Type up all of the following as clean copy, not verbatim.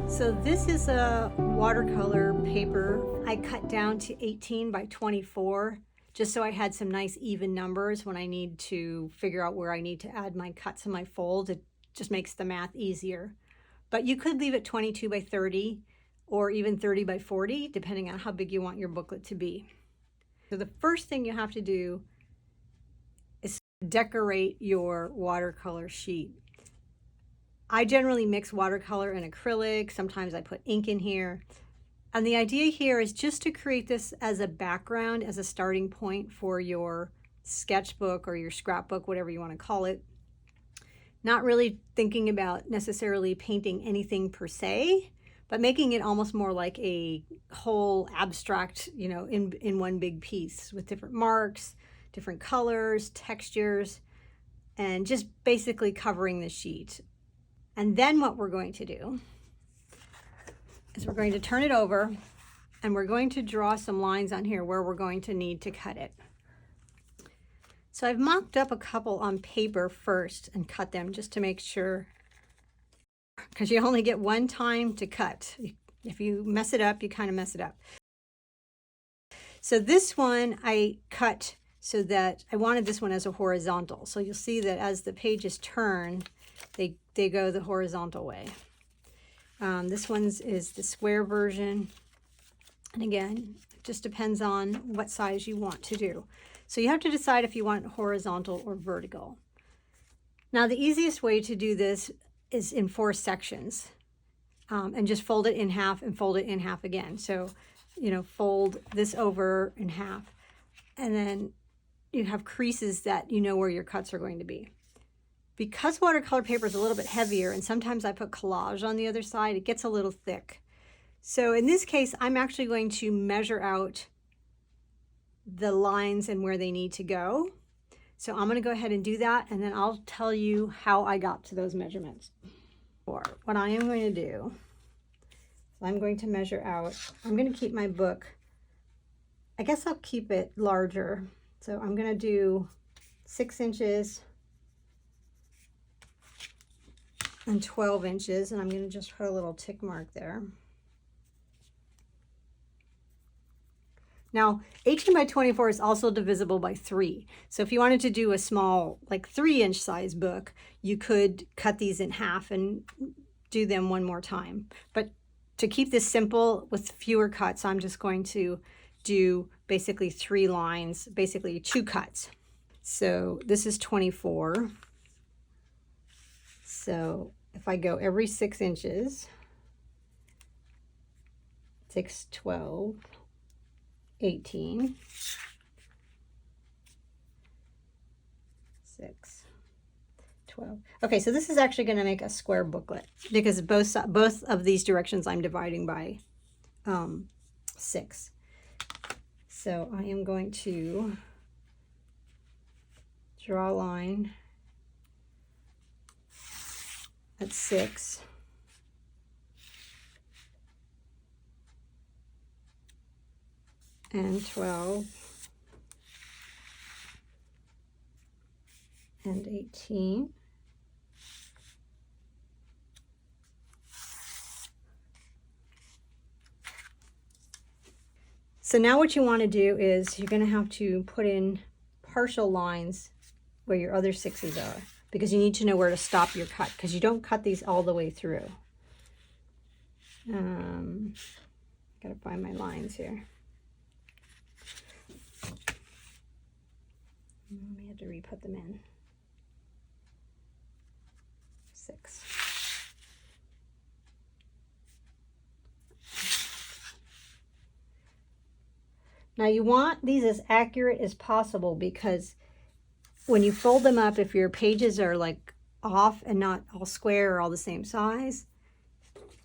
So this is a watercolor paper. I cut down to 18 by 24 just so I had some nice even numbers when I need to figure out where I need to add my cuts and my folds. It just makes the math easier. But you could leave it 22 by 30 or even 30 by 40 depending on how big you want your booklet to be. So the first thing you have to do is decorate your watercolor sheet. I generally mix watercolor and acrylic. Sometimes I put ink in here. And the idea here is just to create this as a background, as a starting point for your sketchbook or your scrapbook, whatever you want to call it. Not really thinking about necessarily painting anything per se, but making it almost more like a whole abstract, in one big piece with different marks, different colors, textures, and just basically covering the sheet. And then what we're going to do is we're going to turn it over and we're going to draw some lines on here where we're going to need to cut it. So I've mocked up a couple on paper first and cut them just to make sure, because you only get one time to cut. If you mess it up, you kind of mess it up. So this one I cut so that I wanted this one as a horizontal. So you'll see that as the pages turn, they go the horizontal way. This one's is the square version. And again, it just depends on what size you want to do. So you have to decide if you want horizontal or vertical. Now the easiest way to do this is in 4 sections and just fold it in half and fold it in half again. So, fold this over in half and then you have creases that you know where your cuts are going to be. Because watercolor paper is a little bit heavier and sometimes I put collage on the other side, it gets a little thick. So in this case, I'm actually going to measure out the lines and where they need to go. So I'm going to go ahead and do that and then I'll tell you how I got to those measurements. Or what I am going to do, I'm going to measure out, I'm going to keep my book, I guess I'll keep it larger. So I'm going to do 6 inches and 12 inches, and I'm going to just put a little tick mark there. Now, 18 by 24 is also divisible by 3. So if you wanted to do a small, like 3-inch size book, you could cut these in half and do them one more time. But to keep this simple with fewer cuts, I'm just going to do basically 3 lines, basically 2 cuts. So this is 24. So if I go every 6 inches, 6, 12, 18, 6, 12. Okay, so this is actually going to make a square booklet because both of these directions I'm dividing by 6. So I am going to draw a line at 6. And 12 and 18. So now what you want to do is you're going to have to put in partial lines where your other 6s are, because you need to know where to stop your cut, because you don't cut these all the way through. Gotta find my lines here. I have to re-put them in. 6. Now you want these as accurate as possible, because when you fold them up, if your pages are like off and not all square or all the same size,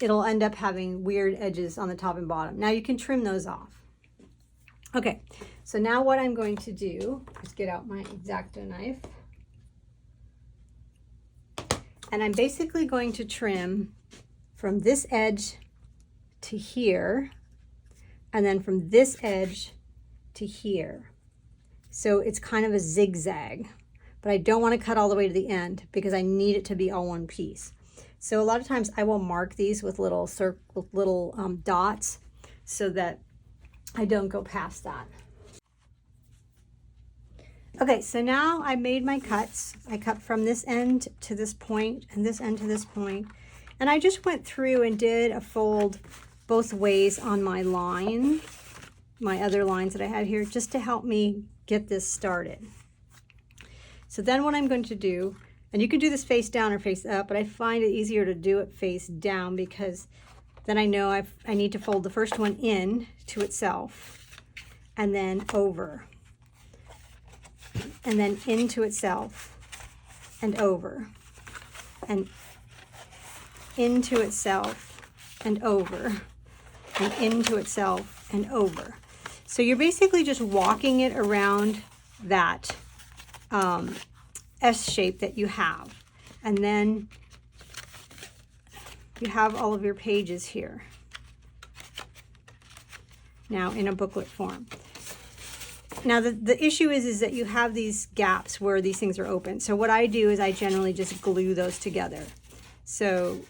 it'll end up having weird edges on the top and bottom. Now you can trim those off. Okay, so now what I'm going to do is get out my X-Acto knife. And I'm basically going to trim from this edge to here, and then from this edge to here. So it's kind of a zigzag, but I don't want to cut all the way to the end because I need it to be all one piece. So a lot of times I will mark these with little dots so that I don't go past that. Okay, so now I made my cuts. I cut from this end to this point and this end to this point. And I just went through and did a fold both ways on my line, my other lines that I had here, just to help me get this started. So then what I'm going to do, and you can do this face down or face up, but I find it easier to do it face down because then I know I need to fold the first one in to itself and then over. And then into itself and over and into itself and over and into itself and over. So you're basically just walking it around that S shape that you have. And then you have all of your pages here now in a booklet form. Now the issue is that you have these gaps where these things are open. So what I do is I generally just glue those together. So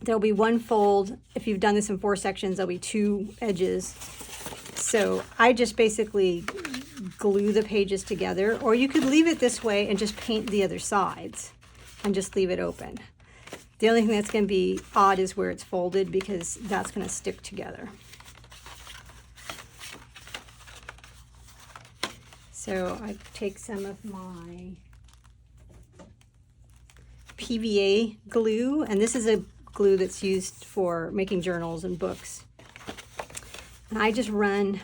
there'll be one fold. If you've done this in 4 sections, there'll be 2 edges. So I just basically glue the pages together, or you could leave it this way and just paint the other sides and just leave it open. The only thing that's going to be odd is where it's folded because that's going to stick together. So I take some of my PVA glue, and this is a glue that's used for making journals and books. And I just run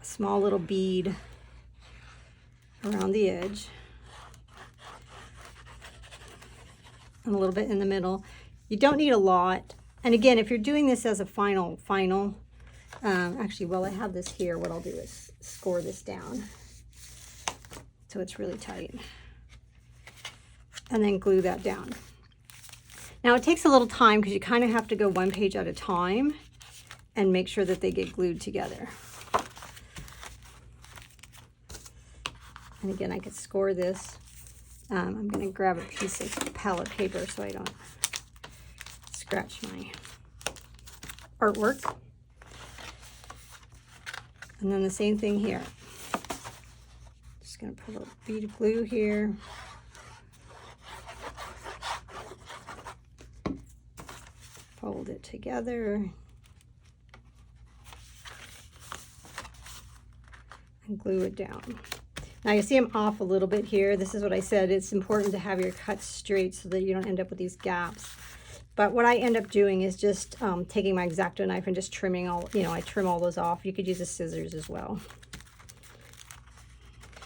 a small little bead around the edge and a little bit in the middle. You don't need a lot. And again, if you're doing this as a final, actually, while I have this here, what I'll do is score this down so it's really tight. And then glue that down. Now it takes a little time because you kind of have to go 1 page at a time and make sure that they get glued together. And again, I could score this. I'm going to grab a piece of palette paper so I don't scratch my artwork. And then the same thing here. Just going to put a little bead of glue here. Fold it together. And glue it down. Now you see I'm off a little bit here. This is what I said. It's important to have your cuts straight so that you don't end up with these gaps. But what I end up doing is just taking my X-Acto knife and just trimming all, I trim all those off. You could use the scissors as well.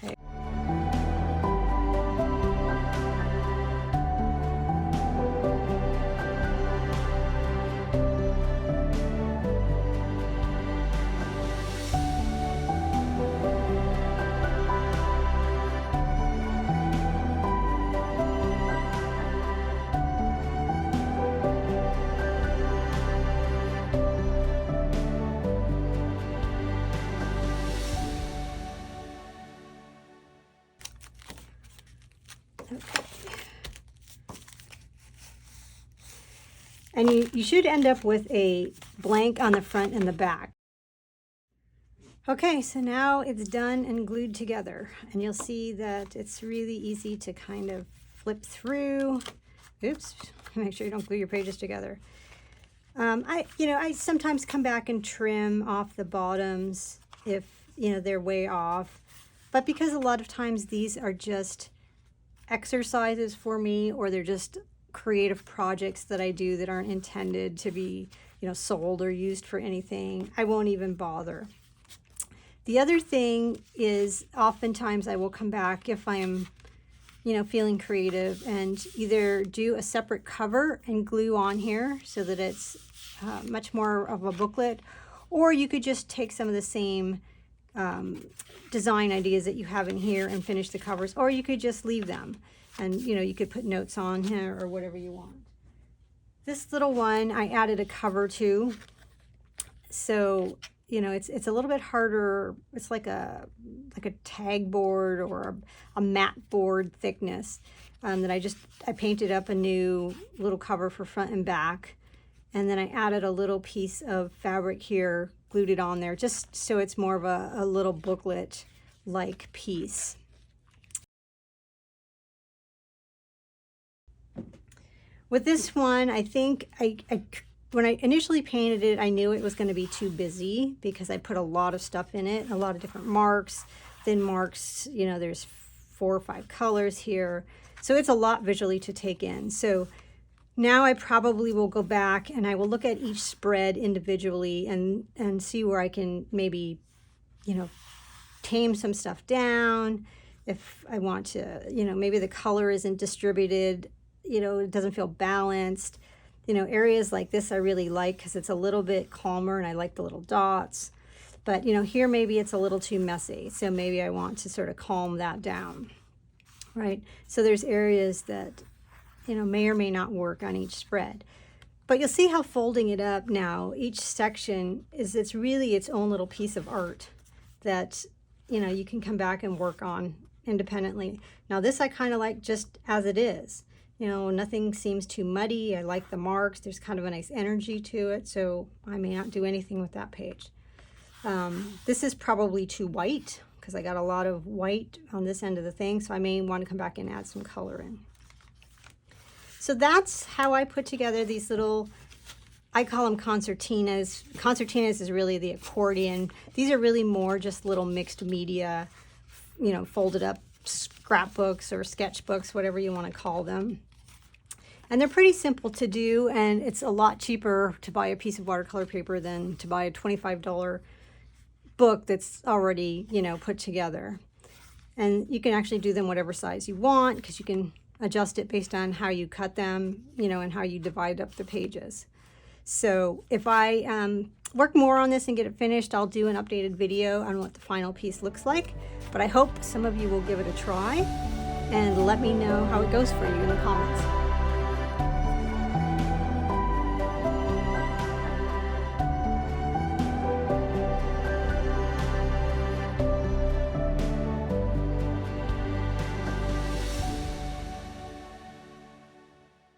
Okay. And you should end up with a blank on the front and the back. Okay, so now it's done and glued together. And you'll see that it's really easy to kind of flip through. Oops, make sure you don't glue your pages together. I sometimes come back and trim off the bottoms if, they're way off. But because a lot of times these are just exercises for me, or they're just creative projects that I do that aren't intended to be, sold or used for anything, I won't even bother. The other thing is oftentimes I will come back if I am, feeling creative and either do a separate cover and glue on here so that it's much more of a booklet, or you could just take some of the same design ideas that you have in here and finish the covers, or you could just leave them. And, you could put notes on here or whatever you want. This little one, I added a cover to. So you know, it's a little bit harder. It's like a tag board or a matte board thickness that I painted up a new little cover for front and back, and then I added a little piece of fabric here, glued it on there, just so it's more of a little booklet like piece. With this one, I think when I initially painted it, I knew it was going to be too busy because I put a lot of stuff in it, a lot of different marks, thin marks, you know, there's 4 or 5 colors here. So it's a lot visually to take in. So now I probably will go back and I will look at each spread individually and see where I can maybe, you know, tame some stuff down. If I want to, you know, maybe the color isn't distributed, you know, it doesn't feel balanced. You know, areas like this I really like because it's a little bit calmer and I like the little dots. But, you know, here maybe it's a little too messy. So maybe I want to sort of calm that down, right? So there's areas that, you know, may or may not work on each spread. But you'll see how folding it up now, each section it's really its own little piece of art that, you know, you can come back and work on independently. Now this I kind of like just as it is. You know, nothing seems too muddy. I like the marks. There's kind of a nice energy to it, so I may not do anything with that page. This is probably too white because I got a lot of white on this end of the thing, so I may want to come back and add some color in. So that's how I put together these little, I call them concertinas. Concertinas is really the accordion. These are really more just little mixed media, you know, folded up scrapbooks or sketchbooks, whatever you want to call them. And they're pretty simple to do, and it's a lot cheaper to buy a piece of watercolor paper than to buy a $25 book that's already, you know, put together. And you can actually do them whatever size you want because you can adjust it based on how you cut them, you know, and how you divide up the pages. So if I work more on this and get it finished, I'll do an updated video on what the final piece looks like. But I hope some of you will give it a try and let me know how it goes for you in the comments.